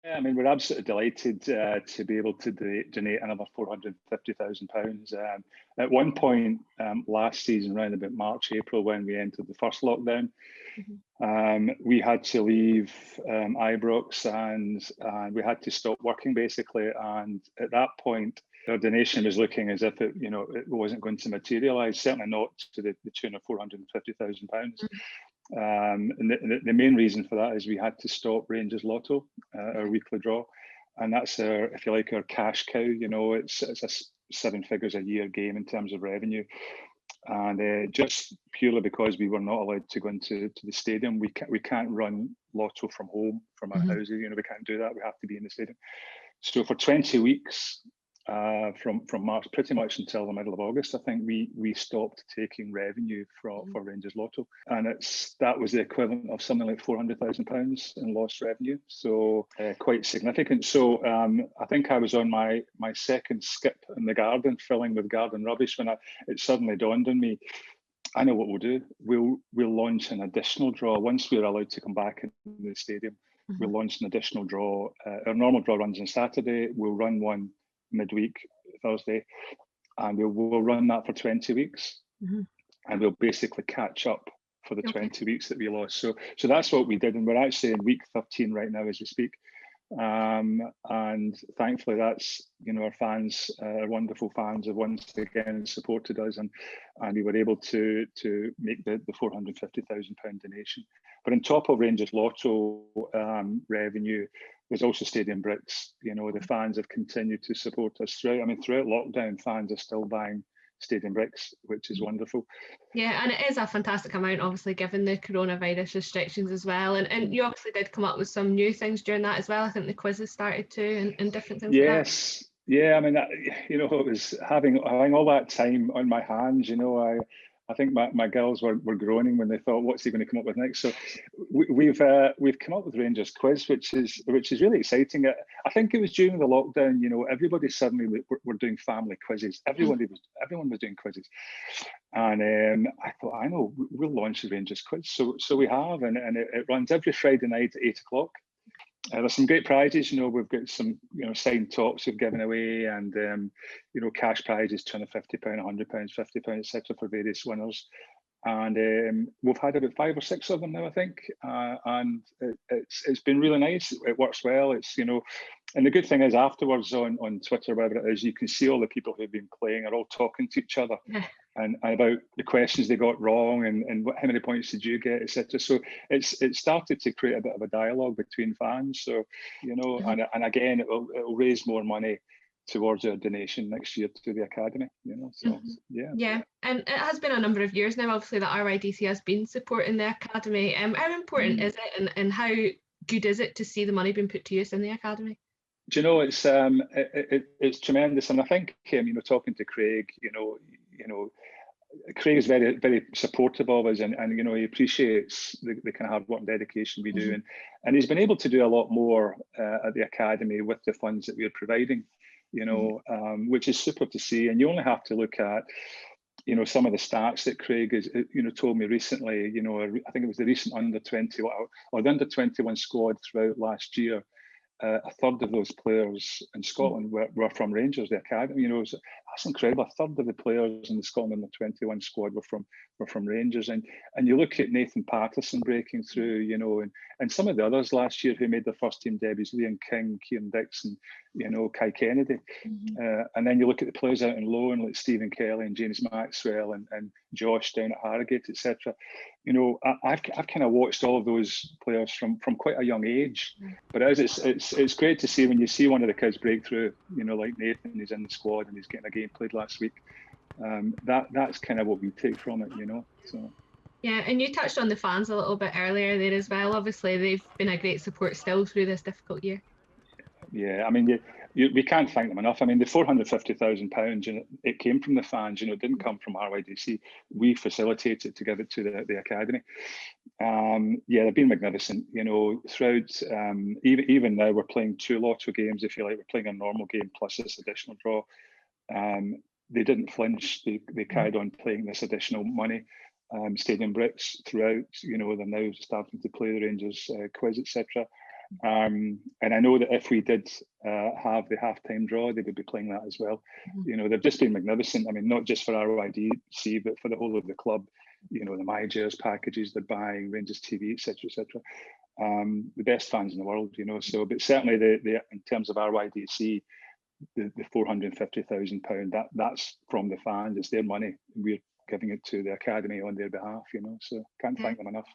Yeah, I mean, we're absolutely delighted to be able to donate another £450,000. At one point last season, around about March, April, when we entered the first lockdown, we had to leave Ibrox and we had to stop working basically. And at that point, our donation was looking as if it wasn't going to materialise, certainly not to the tune of £450,000. And the main reason for that is we had to stop Rangers Lotto, our weekly draw, and that's our, if you like, our cash cow. It's a 7 figures a year game in terms of revenue, and just purely because we were not allowed to go into the stadium, we can't run Lotto from home, from our houses. We can't do that. We have to be in the stadium. So for 20 weeks. From March pretty much until the middle of August, I think we stopped taking revenue for Rangers Lotto, and that was the equivalent of something like £400,000 in lost revenue, so quite significant. So I think I was on my second skip in the garden, filling with garden rubbish, when it suddenly dawned on me, I know what we'll do. We'll launch an additional draw once we're allowed to come back in the stadium. We'll launch an additional draw. Our normal draw runs on Saturday. We'll run one midweek Thursday, and we'll run that for 20 weeks, and we'll basically catch up for the 20 weeks that we lost. So that's what we did, and we're actually in week 13 right now as we speak. And thankfully, that's our fans, our wonderful fans, have once again supported us, and we were able to make the £450,000 donation. But on top of Rangers Lotto revenue, there's also Stadium Bricks. The fans have continued to support us throughout. I mean, throughout lockdown, fans are still buying Stadium Bricks, which is wonderful. Yeah, and it is a fantastic amount, obviously, given the coronavirus restrictions as well. And you obviously did come up with some new things during that as well. I think the quizzes started too, and different things. Yes, like that. Yeah. I mean, it was having all that time on my hands. I think my girls were groaning when they thought, what's he going to come up with next? So we've come up with Rangers Quiz, which is really exciting. I think it was during the lockdown, everybody suddenly were doing family quizzes. Everyone was doing quizzes, and I thought, I know, we'll launch the Rangers Quiz. So we have, and it runs every Friday night at 8 o'clock. There's some great prizes. We've got some signed tops we've given away, and cash prizes, £250, £100, £50, etc. for various winners. And we've had about 5 or 6 of them now, I think, and it's been really nice. It works well. It's and the good thing is, afterwards on Twitter, wherever it is, you can see all the people who've been playing are all talking to each other. And about the questions they got wrong, and how many points did you get, etc. So it started to create a bit of a dialogue between fans. So and again, it'll raise more money towards our donation next year to the academy. So yeah, and it has been a number of years now, obviously, that RYDC has been supporting the academy. How important is it, and how good is it to see the money being put to use in the academy? Do you know, it's tremendous, and I think talking to Craig, Craig is very, very supportive of us, and he appreciates the kind of hard work and dedication we do, and he's been able to do a lot more at the academy with the funds that we're providing, which is super to see. And you only have to look at some of the stats that Craig is told me recently. I think it was the recent under-20 or the under-21 squad throughout last year. A third of those players in Scotland were from Rangers, the academy. That's incredible. A third of the players in the Scotland under-21 squad were from Rangers, and you look at Nathan Patterson breaking through, and some of the others last year who made their first team debuts: Liam King, Kieran Dixon, Kai Kennedy, and then you look at the players out on loan like Stephen Kelly and James Maxwell and Josh down at Harrogate, etc. I've kind of watched all of those players from quite a young age, but it's great to see when you see one of the kids break through, like Nathan, he's in the squad and he's getting a game played last week. That's kind of what we take from it, So. Yeah, and you touched on the fans a little bit earlier there as well. Obviously, they've been a great support still through this difficult year. Yeah, I mean, we can't thank them enough. I mean, the £450,000, it came from the fans. It didn't come from RYDC. We facilitated to give it to the academy. Yeah, they've been magnificent. Throughout. Even now, we're playing 2 Lotto games, if you like. We're playing a normal game plus this additional draw. They didn't flinch. They carried on playing this additional money. Stadium Bricks throughout. They're now starting to play the Rangers quiz, etc. And I know that if we did have the halftime draw, they would be playing that as well. You know, they've just been magnificent. I mean, not just for RYDC, but for the whole of the club. You know, the MyJers packages they're buying, Rangers TV, etc., etc. The best fans in the world, you know. So, but certainly the in terms of RYDC, the £450,000, that's from the fans. It's their money. We're giving it to the academy on their behalf, you know. So can't thank them enough.